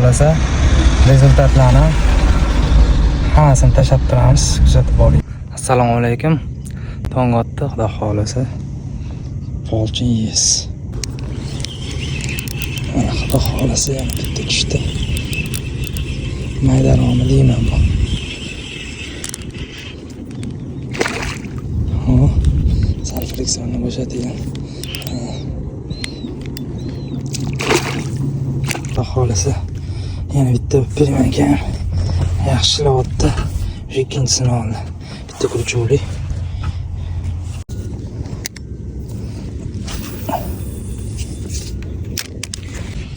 xohlasa rezultatlarni hammasini tashlab turamiz, kuzatib oling. Assalomu alaykum. Tong otdi, xudo xohlasa polchin yeysiz. Xudo xohlasa ham bitta tushdi. Maydaromi deyman bu. Sal friksionni bo'shating. Xudo xohlasa yana bitta bermanka yaxshilayapti. Shu ikkinchisini oldi. Bitta kurchuli.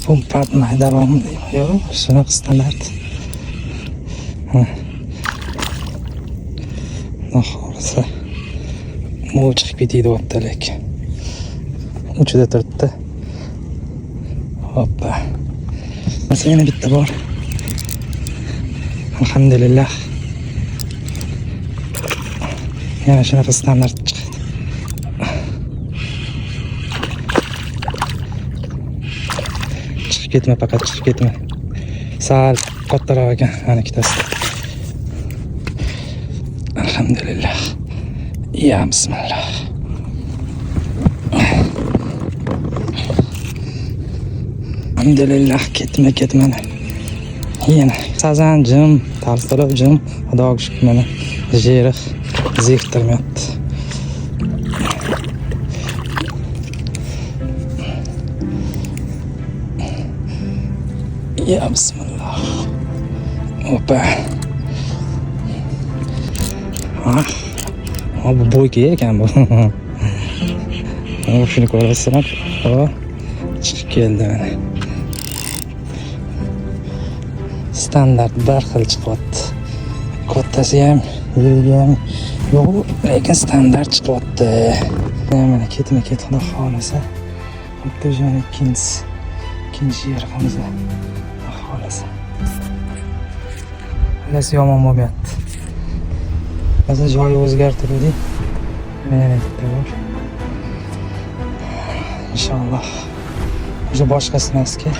Pumpat maydaromi deyman. Yo'q, shunaqa standart. Xudo xohlasa bu chiqib ketadi o'ttalik. Uchida turibdi. Hoppa. Mana yana bitta bor. Alhamdulillah. Yana shunaqa standart chiqdi. Chiqib ketma, faqat chiqib ketma. Sal kattaroq ekan, ana ikkitasi. Alhamdulillah. Ya bismillah. Alhamdulillah, ketma. Yana sazan jim, tarsalab jim, xudoga shukr mana jeriq ziktirmayapti. Ya bismillah. Hoppa. Bu boyga ekan bu. Shuni ko'rasizlar. Chiqib keldi mana. Standart bir xil chiqyapti. Kattasi ham, yilgi ham yo'q, lekin standart chiqyapti. Mana ketma, xudo xohlasa. Bitta jo'ni ikkinchi yer qilamiz. Xudo xohlasa. Nasi yomon bo'lmayapti. Hozir joyi o'zgartirdik. Mana bitta bor. Inshaalloh. O'sha boshqasi emasga